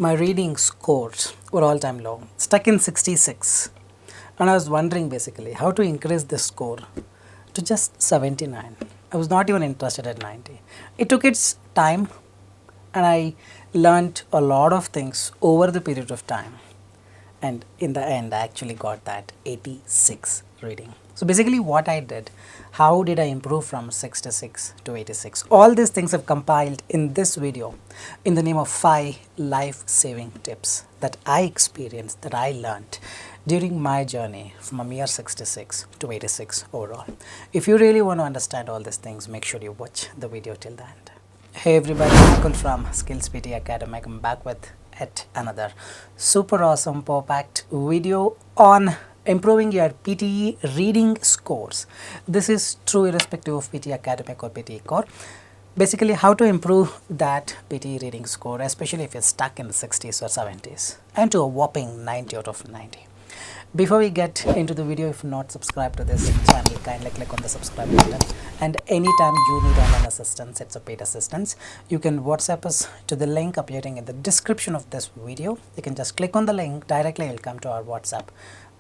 my reading scores were all time low, stuck in 66, and I was wondering basically how to increase this score to just 79. I was not even interested at 90. It took its time and I learnt a lot of things over the period of time, and in the end I actually got that 86 reading. So basically what I did, how did I improve from 66 to 86? All these things I've compiled in this video in the name of 5 life-saving tips that I experienced, that I learnt during my journey from a mere 66 to 86 overall. If you really want to understand all these things, make sure you watch the video till the end. Hey everybody, Nakul from SKILLS PTE ACADEMIC. I'm back with yet another super awesome packed video on improving your PTE reading scores. This is true irrespective of PTE Academic or PTE Core. Basically how to improve that PTE reading score, especially if you're stuck in the 60s or 70s, and to a whopping 90 out of 90. Before we get into the video, if not subscribed to this channel, kindly click on the subscribe button, and anytime you need online assistance, it's a paid assistance, you can WhatsApp us to the link appearing in the description of this video. You can just click on the link, directly you'll come to our WhatsApp.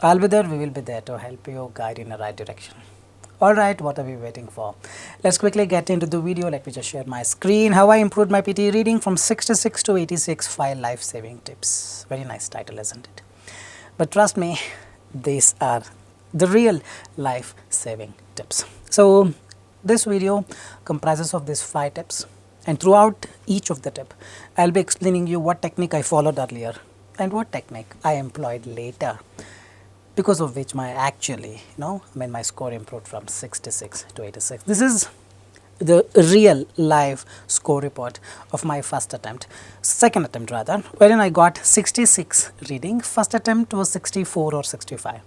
I'll be there, we will be there to help you, guide in the right direction. Alright, what are we waiting for? Let's quickly get into the video. Let me just share my screen. How I improved my PTE reading from 66 to 86, 5 life-saving tips. Very nice title, isn't it? But trust me, these are the real life-saving tips. So this video comprises of these 5 tips, and throughout each of the tip, I'll be explaining you what technique I followed earlier and what technique I employed later, because of which my score improved from 66 to 86. This is the real live score report of my second attempt rather, wherein I got 66 reading. First attempt was 64 or 65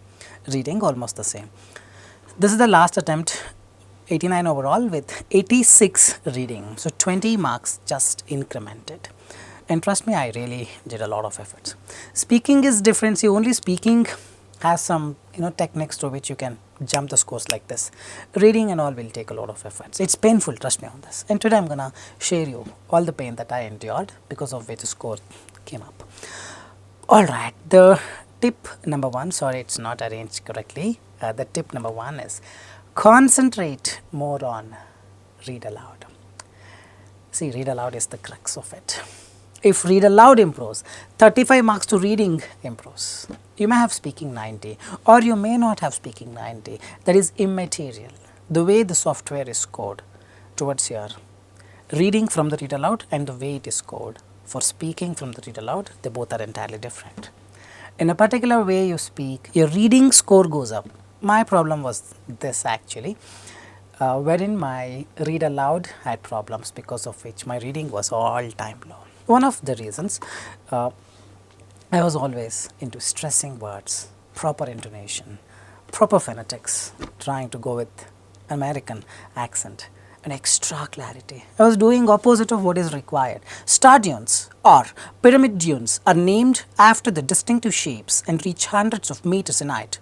reading, almost the same. This is the last attempt, 89 overall with 86 reading. So 20 marks just incremented. And trust me, I really did a lot of efforts. Speaking is different. See, only speaking has some techniques through which you can jump the scores like this. Reading and all will take a lot of efforts. It's painful, trust me on this. And today I'm gonna share you all the pain that I endured, because of which the score came up. Alright, the tip number 1, sorry it's not arranged correctly. The tip number 1 is concentrate more on read aloud. See, read aloud is the crux of it. If read aloud improves, 35 marks to reading improves. You may have speaking 90 or you may not have speaking 90. That is immaterial. The way the software is scored towards your reading from the read aloud and the way it is scored for speaking from the read aloud, they both are entirely different. In a particular way you speak, your reading score goes up. My problem was this actually, wherein my read aloud had problems, because of which my reading was all time low. One of the reasons, I was always into stressing words, proper intonation, proper phonetics, trying to go with American accent and extra clarity. I was doing opposite of what is required. Star dunes or pyramid dunes are named after the distinctive shapes and reach hundreds of meters in height.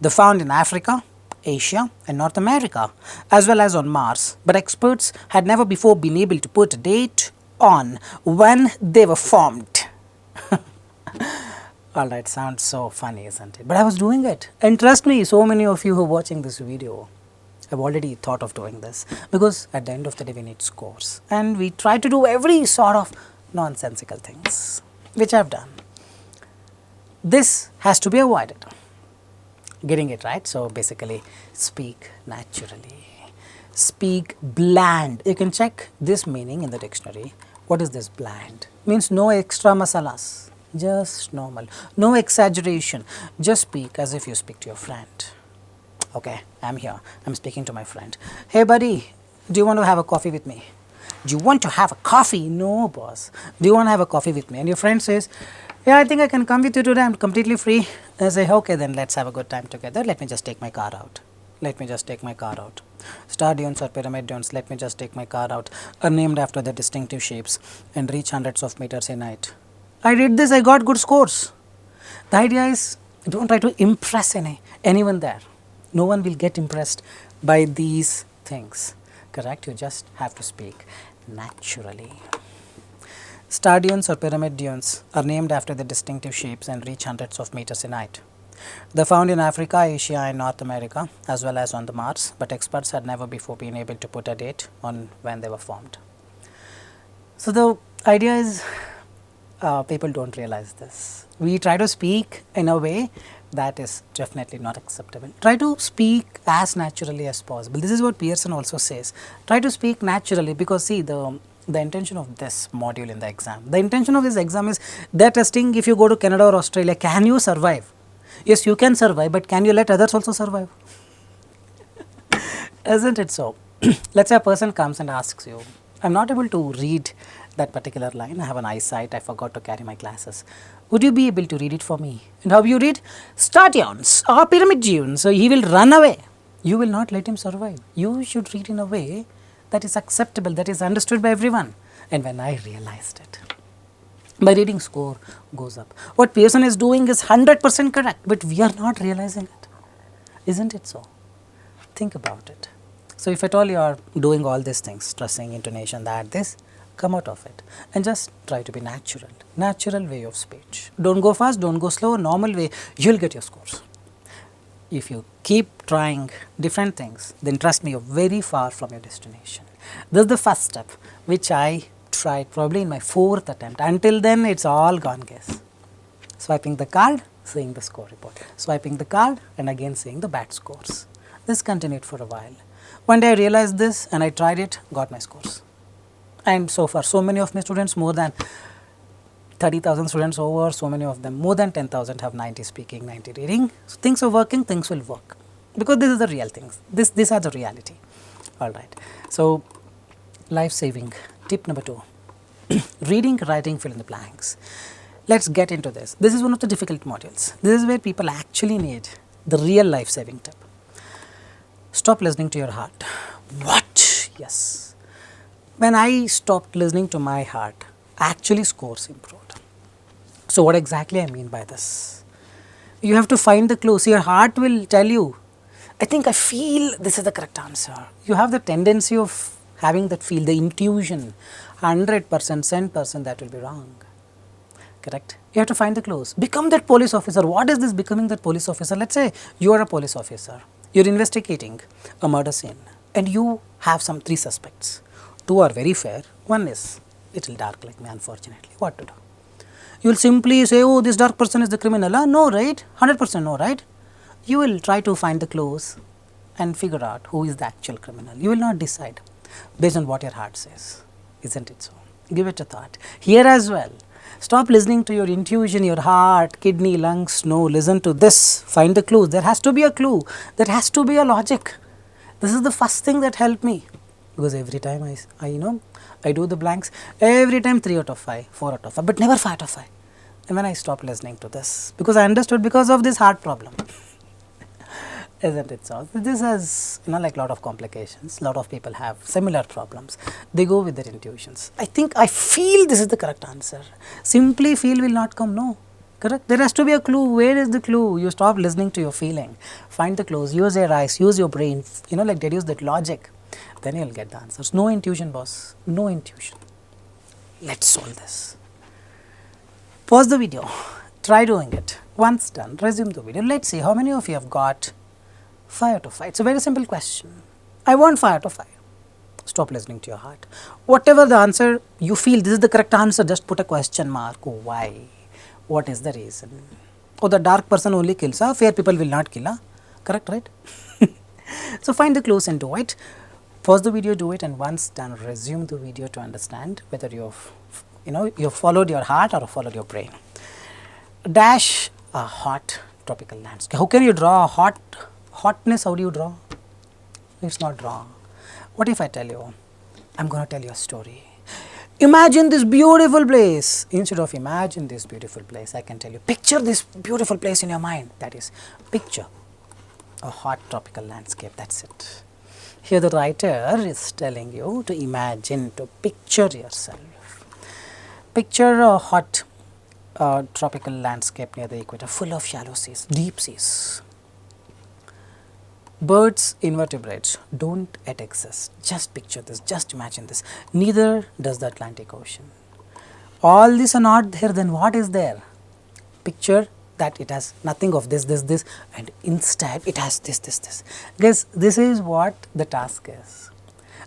They are found in Africa, Asia and North America, as well as on Mars, but experts had never before been able to put a date on when they were formed. Alright, sounds so funny, isn't it? But I was doing it, and trust me, so many of you who are watching this video have already thought of doing this, because at the end of the day we need scores, and we try to do every sort of nonsensical things, which I've done. This has to be avoided. Getting it right? So basically, speak naturally. Speak bland. You can check this meaning in the dictionary. What is this bland? Means no extra masalas, just normal, no exaggeration, just speak as if you speak to your friend. Okay, I'm here, I'm speaking to my friend. Hey buddy, do you want to have a coffee with me? Do you want to have a coffee? No boss. Do you want to have a coffee with me? And your friend says, yeah, I think I can come with you today, I'm completely free. I say, okay, then let's have a good time together. Let me just take my car out. Star dunes or pyramid dunes, let me just take my car out, are named after the distinctive shapes and reach hundreds of meters in height. I did this, I got good scores. The idea is, don't try to impress anyone there. No one will get impressed by these things, correct? You just have to speak naturally. Star dunes or pyramid dunes are named after their distinctive shapes and reach hundreds of meters in height. They are found in Africa, Asia and North America as well as on the Mars, but experts had never before been able to put a date on when they were formed. So, the idea is people don't realize this. We try to speak in a way that is definitely not acceptable. Try to speak as naturally as possible. This is what Pearson also says. Try to speak naturally, because see, the intention of this module in the exam, the intention of this exam is they are testing if you go to Canada or Australia, can you survive? Yes, you can survive, but can you let others also survive? Isn't it so? Let's say a person comes and asks you, I'm not able to read that particular line, I have an eyesight, I forgot to carry my glasses. Would you be able to read it for me? And how you read? Star dunes or pyramid dunes. So he will run away. You will not let him survive. You should read in a way that is acceptable, that is understood by everyone. And when I realized it, my reading score goes up. What Pearson is doing is 100% correct, but we are not realizing it. Isn't it so? Think about it. So if at all you are doing all these things, stressing, intonation, that, this, come out of it and just try to be natural. Natural way of speech. Don't go fast, don't go slow, normal way, you'll get your scores. If you keep trying different things, then trust me, you're very far from your destination. This is the first step, which I tried probably in my 4th attempt. Until then, it's all gone guess. Swiping the card, seeing the score report. Swiping the card and again seeing the bad scores. This continued for a while. One day I realized this and I tried it, got my scores. And so far, so many of my students, more than 30,000 students over, so many of them, more than 10,000 have 90 speaking, 90 reading. So things are working, things will work. Because this is the real things. These are the reality. Alright. So, life saving. Tip number 2. Reading, writing, fill in the blanks. Let's get into this. This is one of the difficult modules. This is where people actually need the real life saving tip. Stop listening to your heart. What? Yes. When I stopped listening to my heart, actually scores improved. So what exactly I mean by this? You have to find the clues. Your heart will tell you, I think I feel this is the correct answer. You have the tendency of having that feel, the intuition, 100%, 10% that will be wrong. Correct? You have to find the clues. Become that police officer. What is this becoming that police officer? Let's say you are a police officer. You are investigating a murder scene and you have some 3 suspects. 2 are very fair, 1 is little dark like me, unfortunately. What to do? You will simply say, oh, this dark person is the criminal. No, right? 100% no, right? You will try to find the clues and figure out who is the actual criminal. You will not decide based on what your heart says. Isn't it so? Give it a thought. Here as well. Stop listening to your intuition, your heart, kidney, lungs. No, listen to this. Find the clues. There has to be a clue. There has to be a logic. This is the first thing that helped me. Because every time I do the blanks, every time 3 out of 5, 4 out of 5, but never 5 out of 5. And when I stopped listening to this, because I understood because of this heart problem. Isn't it so? This has, like lot of complications. Lot of people have similar problems. They go with their intuitions. I feel this is the correct answer. Simply feel will not come, no. Correct? There has to be a clue. Where is the clue? You stop listening to your feeling. Find the clues. Use your eyes. Use your brain. Deduce that logic. Then you will get the answers. No intuition, boss. No intuition. Let's solve this. Pause the video. Try doing it. Once done, resume the video. Let's see how many of you have got 5 out of 5. It's a very simple question. I want 5 out of 5. Stop listening to your heart. Whatever the answer you feel, this is the correct answer, just put a question mark. Oh, why? What is the reason? Oh, the dark person only kills. Fair people will not kill. Correct, right? So find the clues and do it. Pause the video, do it, and once done, resume the video to understand whether you've followed your heart or followed your brain. Dash a hot tropical landscape. How can you draw a hotness? How do you draw? It's not draw. What if I tell you, I'm going to tell you a story. Imagine this beautiful place. Instead of imagine this beautiful place, I can tell you, picture this beautiful place in your mind. That is, picture a hot tropical landscape. That's it. Here the writer is telling you to imagine, to picture yourself. Picture a hot tropical landscape near the equator, full of shallow seas, deep seas. Birds, invertebrates don't yet exist. Just picture this, just imagine this. Neither does the Atlantic Ocean. All these are not there, then what is there? Picture that it has nothing of this and instead it has this. Guys, this is what the task is.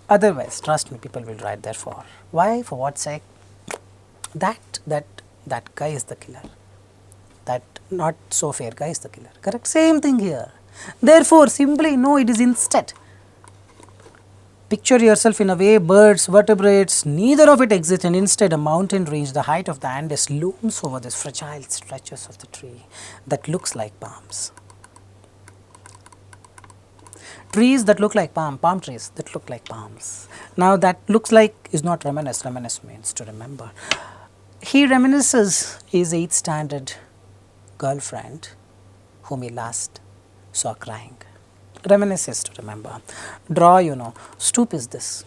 Otherwise, trust me, people will write there for. Why? For what sake? That guy is the killer. That not so fair guy is the killer. Correct? Same thing here. Therefore, simply no, it is instead. Picture yourself in a way, birds, vertebrates, neither of it exists, and instead a mountain range, the height of the Andes, looms over this fragile stretches of the tree that looks like palms. Trees that look like palm trees that look like palms. Now that looks like is not reminisce, reminisce means to remember. He reminisces his 8th standard girlfriend whom he last saw crying. Reminisce is to remember. Draw, you know, stoop is this.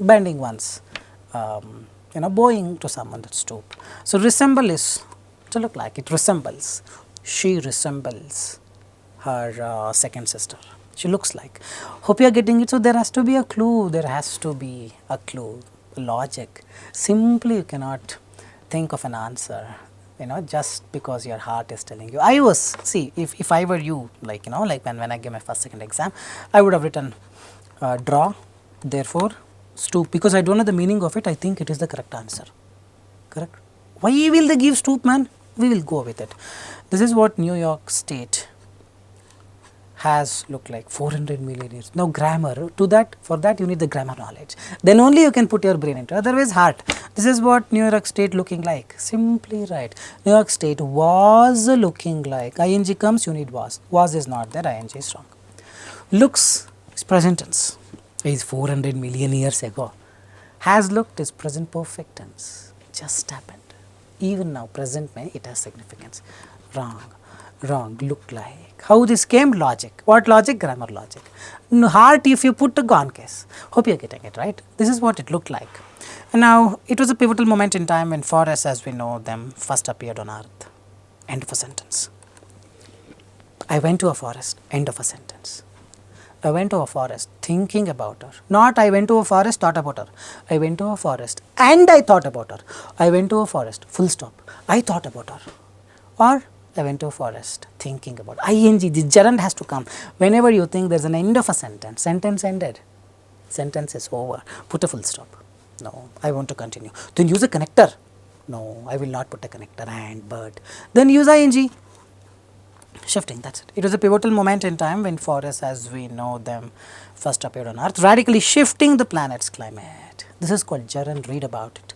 Bending once, bowing to someone that stoop. So resemble is to look like, it resembles. She resembles her second sister. She looks like. Hope you are getting it. So there has to be a clue, logic. Simply you cannot think of an answer, just because your heart is telling you. If I were you, like when I gave my first, second exam, I would have written draw, therefore stoop, because I don't know the meaning of it. I think it is the correct answer. Correct? Why will they give stoop, man? We will go with it. This is what New York State has looked like 400 million years. Now grammar, for that you need the grammar knowledge. Then only you can put your brain into it. Otherwise heart. This is what New York State looking like. Simply right. New York State was looking like. ING comes, you need was. Was is not there, ING is wrong. Looks is present tense. Is 400 million years ago. Has looked is present perfect tense. Just happened. Even now present means it has significance. Wrong, look like. How this came? Logic. What logic? Grammar logic. Heart if you put a gone case. Hope you are getting it right. This is what it looked like. And now it was a pivotal moment in time when forests as we know them first appeared on earth. End of a sentence. I went to a forest. End of a sentence. I went to a forest thinking about her. Not I went to a forest, thought about her. I went to a forest and I thought about her. I went to a forest, full stop. I thought about her. Or I went to a forest thinking about ING, the gerund has to come. Whenever you think there is an end of a sentence, sentence ended, sentence is over, put a full stop. No, I want to continue. Then use a connector. No, I will not put a connector and but. Then use ING. Shifting, that's it. It was a pivotal moment in time when forests as we know them first appeared on earth, radically shifting the planet's climate. This is called gerund, read about it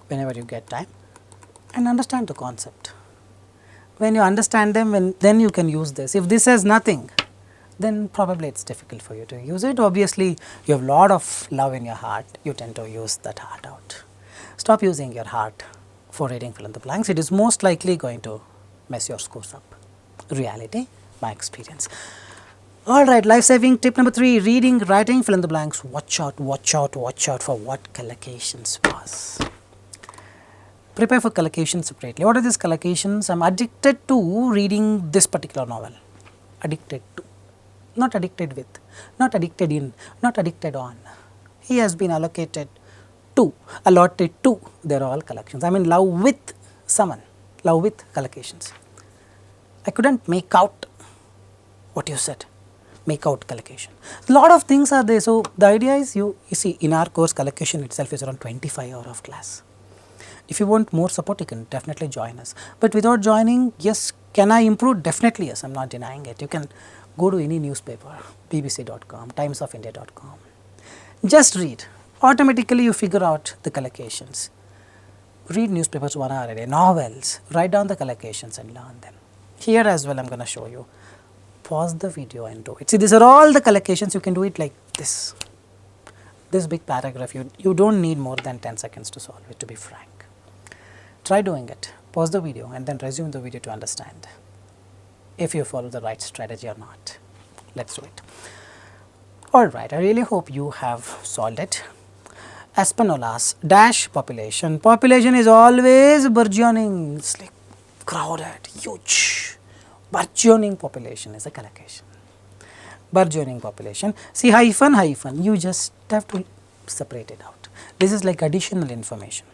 whenever you get time. And understand the concept. When you understand them, then you can use this. If this has nothing, then probably it's difficult for you to use it. Obviously, you have a lot of love in your heart. You tend to use that heart out. Stop using your heart for reading fill in the blanks. It is most likely going to mess your scores up. Reality, my experience. Alright, life-saving tip number 3, reading, writing, fill in the blanks. Watch out for what collocations was. Prepare for collocations separately. What are these collocations? I am addicted to reading this particular novel. Addicted to. Not addicted with. Not addicted in. Not addicted on. He has been allotted to. They are all collocations. I am in love with someone. Love with collocations. I couldn't make out what you said. Make out collocation. A lot of things are there. So, the idea is you see in our course collocation itself is around 25 hours of class. If you want more support, you can definitely join us. But without joining, yes, can I improve? Definitely yes, I am not denying it. You can go to any newspaper, bbc.com, timesofindia.com. Just read. Automatically you figure out the collocations. Read newspapers 1 hour a day, novels, write down the collocations and learn them. Here as well I am going to show you. Pause the video and do it. See, these are all the collocations. You can do it like this. This big paragraph, you don't need more than 10 seconds to solve it, to be frank. Try doing it. Pause the video and then resume the video to understand if you follow the right strategy or not. Let's do it. Alright, I really hope you have solved it. Espanolas dash population. Population is always burgeoning. It's like crowded, huge. Burgeoning population is a collocation. Burgeoning population. See hyphen, you just have to separate it out. This is like additional information.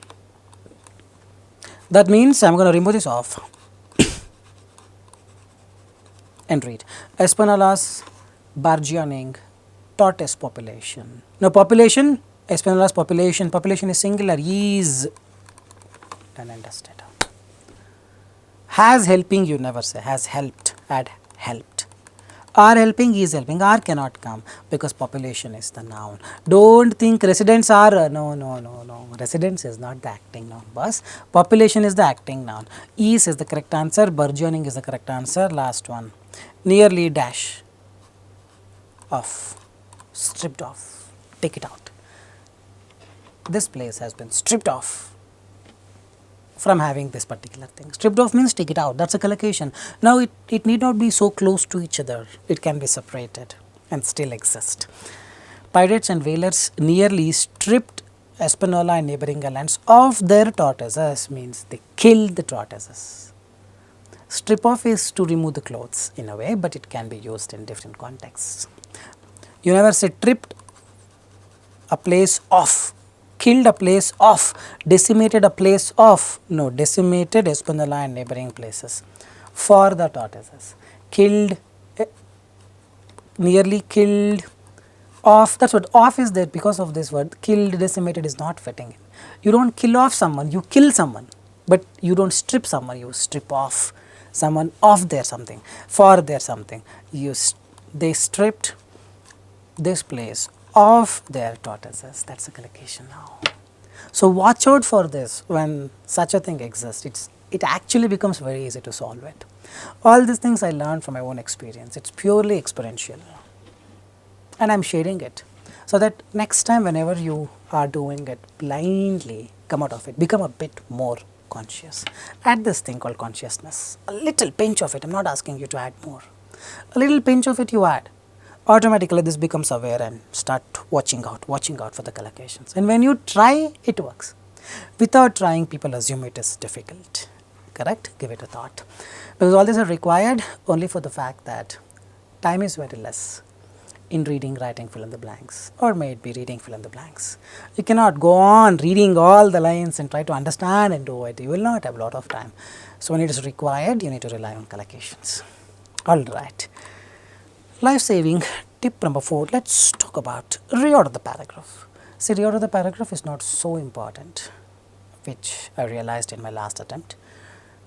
That means I am going to remove this off and read Espinola's burgeoning tortoise population. Now population, Espinola's population is singular, is done and dusted. Has helping, you never say, has helped, add helped. Are helping, is helping, are cannot come because population is the noun. Don't think residents are, no, residents is not the acting noun, boss. Population is the acting noun. Is the correct answer, burgeoning is the correct answer, last one. Nearly dash, off, stripped off, take it out. This place has been stripped off from having this particular thing. Stripped off means take it out, that is a collocation. Now it need not be so close to each other, it can be separated and still exist. Pirates and whalers nearly stripped Espanola and neighboring islands of their tortoises, means they killed the tortoises. Strip off is to remove the clothes in a way, but it can be used in different contexts. You never say tripped a place off, killed a place off, decimated a place off. No, decimated Espanola and neighboring places for the tortoises. Killed, nearly killed, off, that is what off is there because of this word. Killed, decimated is not fitting. You do not kill off someone, you kill someone, but you do not strip someone, you strip off someone of their something, for their something. They stripped this place of their tortoises, that is a collocation now. So watch out for this when such a thing exists, it actually becomes very easy to solve it. All these things I learned from my own experience, it is purely experiential and I am sharing it so that next time whenever you are doing it blindly, come out of it, become a bit more conscious. Add this thing called consciousness, a little pinch of it, I am not asking you to add more, a little pinch of it you add. Automatically this becomes aware and start watching out for the collocations. And when you try, it works. Without trying, people assume it is difficult, correct? Give it a thought. Because all these are required only for the fact that time is very less in reading, writing, fill in the blanks, or may it be reading, fill in the blanks. You cannot go on reading all the lines and try to understand and do it. You will not have a lot of time. So when it is required, you need to rely on collocations. Alright. Life saving tip number 4, let us talk about reorder the paragraph. See, reorder the paragraph is not so important, which I realized in my last attempt,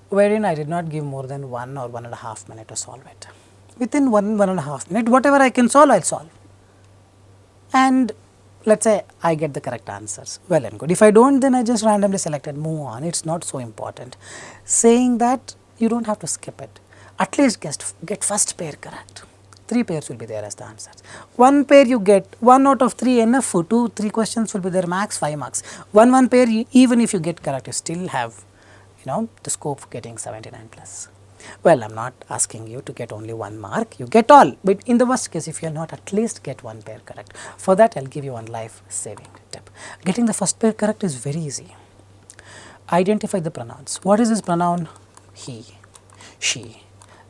wherein I did not give more than 1 or 1.5 minutes to solve it. Within 1.5 minutes, whatever I can solve, I will solve. And let us say I get the correct answers, well and good. If I do not, then I just randomly select and move on, it is not so important. Saying that, you do not have to skip it, at least get first pair correct. 3 pairs will be there as the answers. 1 pair you get, 1 out of 3 enough, 2, 3 questions will be there, max 5 marks. 1 pair, even if you get correct, you still have, the scope of getting 79 plus. Well, I am not asking you to get only 1 mark, you get all, but in the worst case, if you are not, at least get 1 pair correct. For that, I will give you one life saving tip. Getting the first pair correct is very easy. Identify the pronouns. What is this pronoun? He, she,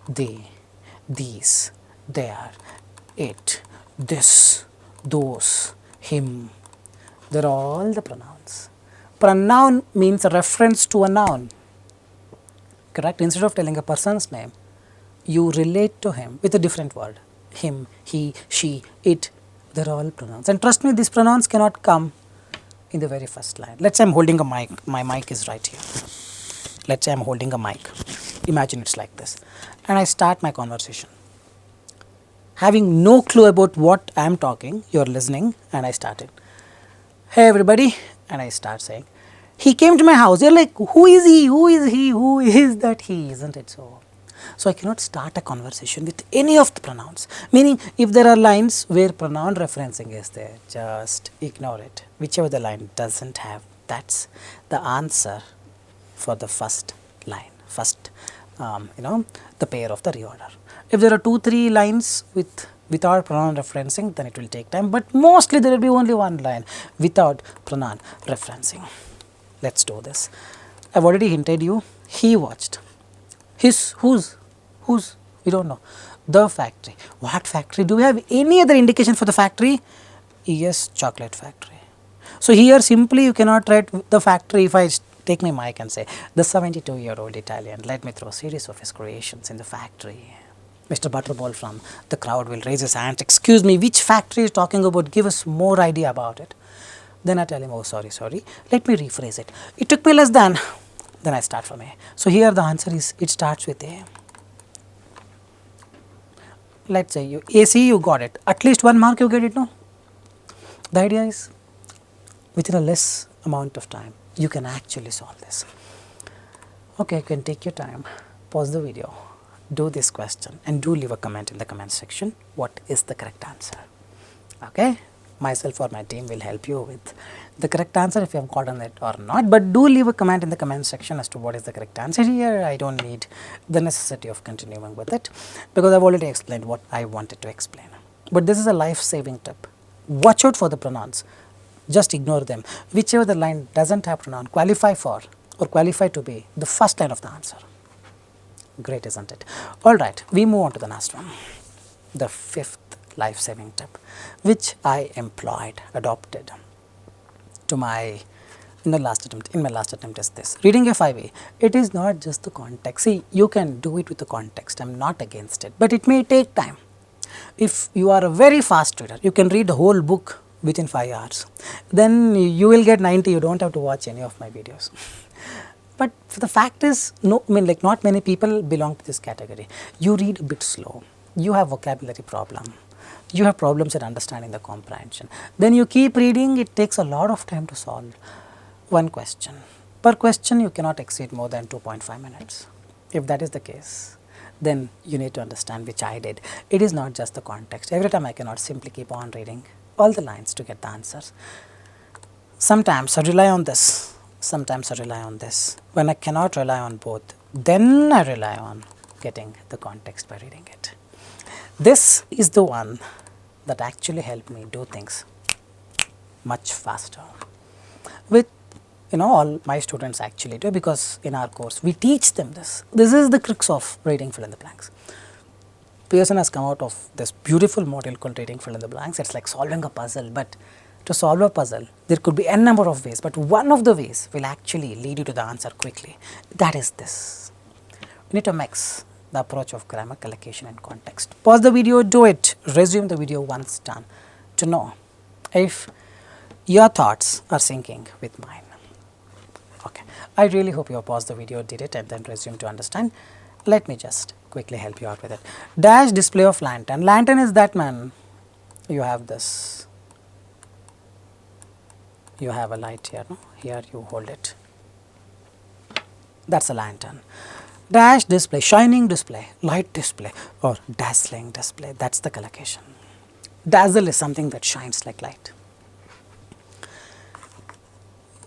they, these, there, it, this, those, him. They are all the pronouns. Pronoun means a reference to a noun, correct? Instead of telling a person's name, you relate to him with a different word. Him, he, she, it, they are all pronouns. And trust me, these pronouns cannot come in the very first line. Let us say I am holding a mic, my mic is right here. Let us say I am holding a mic, imagine it is like this, and I start my conversation. Having no clue about what I am talking, you are listening, and I started. Hey everybody, and I start saying, he came to my house. You are like, who is he? Who is he? Who is that he? Isn't it so? So I cannot start a conversation with any of the pronouns. Meaning, if there are lines where pronoun referencing is there, just ignore it. Whichever the line doesn't have, that's the answer for the first line, first, the pair of the reorder. If there are 2-3 lines without pronoun referencing, then it will take time, but mostly there will be only 1 line without pronoun referencing. Let us do this. I have already hinted you, he watched. His, whose, we do not know. The factory. What factory? Do we have any other indication for the factory? Yes, chocolate factory. So here simply you cannot write the factory. If I take my mic and say the 72-year-old Italian, let me throw a series of his creations in the factory. Mr. Butterball from the crowd will raise his hand. Excuse me, which factory is talking about? Give us more idea about it. Then I tell him, oh sorry, let me rephrase it. It took me less than. Then I start from A. So here the answer is, it starts with A. Let's say you AC, you got it. At least 1 mark you get it, no? The idea is, within a less amount of time, you can actually solve this. Okay, you can take your time, pause the video, do this question, and do leave a comment in the comment section. What is the correct answer? Okay, myself or my team will help you with the correct answer if you have gotten it or not. But do leave a comment in the comment section as to what is the correct answer here. I don't need the necessity of continuing with it because I've already explained what I wanted to explain. But this is a life-saving tip. Watch out for the pronouns. Just ignore them. Whichever the line doesn't have pronoun, qualify for or qualify to be the first line of the answer. Great, isn't it? Alright, we move on to the last one. The fifth life-saving tip, which I adopted to my in my last attempt is this. Reading a 5A, it is not just the context. See, you can do it with the context. I'm not against it, but it may take time. If you are a very fast reader, you can read the whole book within 5 hours. Then you will get 90. You don't have to watch any of my videos. But the fact is, not many people belong to this category. You read a bit slow. You have vocabulary problem. You have problems in understanding the comprehension. Then you keep reading. It takes a lot of time to solve one question. Per question, you cannot exceed more than 2.5 minutes. If that is the case, then you need to understand, which I did. It is not just the context. Every time I cannot simply keep on reading all the lines to get the answers. Sometimes I rely on this. Sometimes I rely on this. When I cannot rely on both, then I rely on getting the context by reading it. This is the one that actually helped me do things much faster, which all my students actually do, because in our course we teach them this. This is the crux of reading fill in the blanks. Pearson has come out of this beautiful model called reading fill in the blanks. It's like solving a puzzle, but to solve a puzzle, there could be n number of ways, but one of the ways will actually lead you to the answer quickly. That is this. You need to mix the approach of grammar, collocation and context. Pause the video, do it, resume the video once done to know if your thoughts are syncing with mine. Okay, I really hope you have paused the video, did it and then resume to understand. Let me just quickly help you out with it. Dash display of lantern. Lantern is that, man. You have this. You have a light here, no? Here you hold it. That's a lantern. Dash display, shining display, light display or dazzling display. That's the collocation. Dazzle is something that shines like light.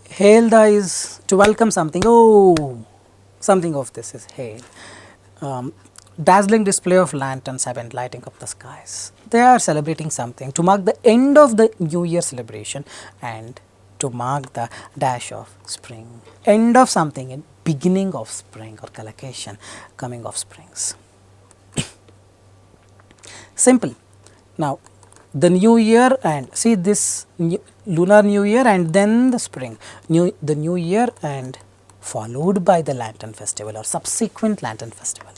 Hail the is to welcome something. Oh, something of this is hail. Dazzling display of lanterns have been lighting up the skies. They are celebrating something to mark the end of the New Year celebration and to mark the dash of spring. End of something and beginning of spring, or collocation, coming of springs. Simple. Now, the new year and see this lunar new year and then the spring. The new year and followed by the lantern festival or subsequent lantern festival.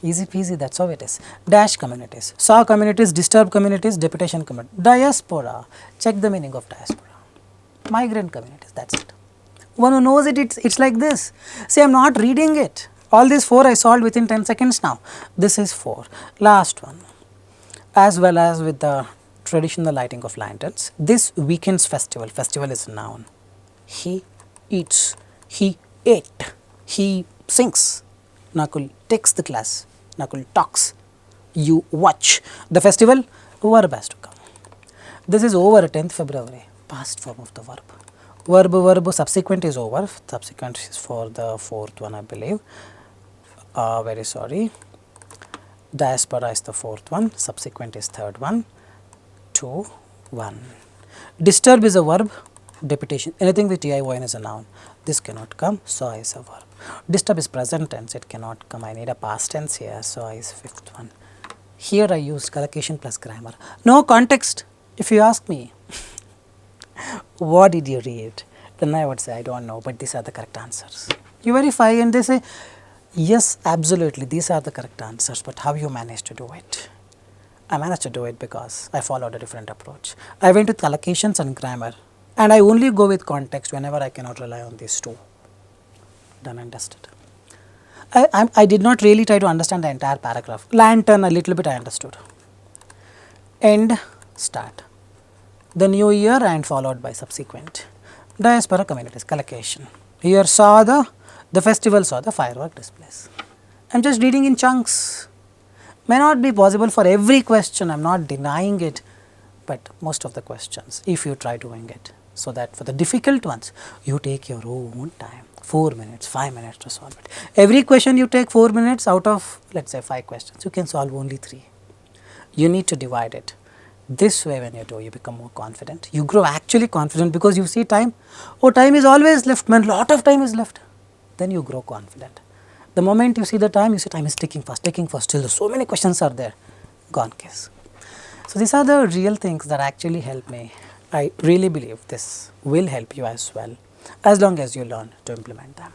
Easy peasy, that's how it is. Dash communities, saw communities, disturbed communities, deputation communities, diaspora. Check the meaning of diaspora. Migrant communities, that's it. One who knows it, it's like this. See, I am not reading it. All these 4 I solved within 10 seconds now. This is 4. Last one. As well as with the traditional lighting of lanterns, this weekend's festival is a noun. He eats, he ate, he sings. Nakul takes the class, Nakul talks, you watch. The festival, verb has to come. This is over 10th February, past form of the verb. Verb, subsequent is over, subsequent is for the 4th one I believe. Very sorry. Diaspora is the 4th one, subsequent is 3rd one, 2, 1. Disturb is a verb, deputation, anything with TION is a noun. This cannot come, saw is a verb. Disturb is present tense, it cannot come. I need a past tense here, saw is 5th one. Here I used collocation plus grammar. No context, if you ask me. What did you read? Then I would say, I don't know, but these are the correct answers. You verify and they say, yes, absolutely, these are the correct answers, but how you managed to do it? I managed to do it because I followed a different approach. I went with collocations and grammar, and I only go with context whenever I cannot rely on these two. Done and dusted. I did not really try to understand the entire paragraph. Lantern, a little bit I understood. End, start. The new year and followed by subsequent. Diaspora communities, collocation. Here saw the festival saw the firework displays. I am just reading in chunks. May not be possible for every question, I am not denying it, but most of the questions, if you try doing it, so that for the difficult ones, you take your own time, 4 minutes, 5 minutes to solve it. Every question you take 4 minutes out of, let us say 5 questions, you can solve only 3. You need to divide it. This way when you do, you become more confident. You grow actually confident because you see time, oh time is always left, man, lot of time is left. Then you grow confident. The moment you see the time, you see time is ticking fast, still so many questions are there, gone case. So these are the real things that actually help me. I really believe this will help you as well, as long as you learn to implement them.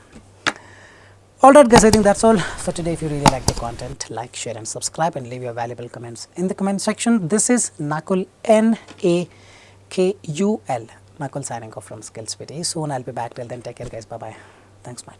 Alright guys, I think that's all for today. If you really like the content, like, share and subscribe and leave your valuable comments in the comment section. This is Nakul, Nakul, Nakul signing off from SKILLS PTE. Soon I'll be back. Till then, take care guys. Bye bye. Thanks much.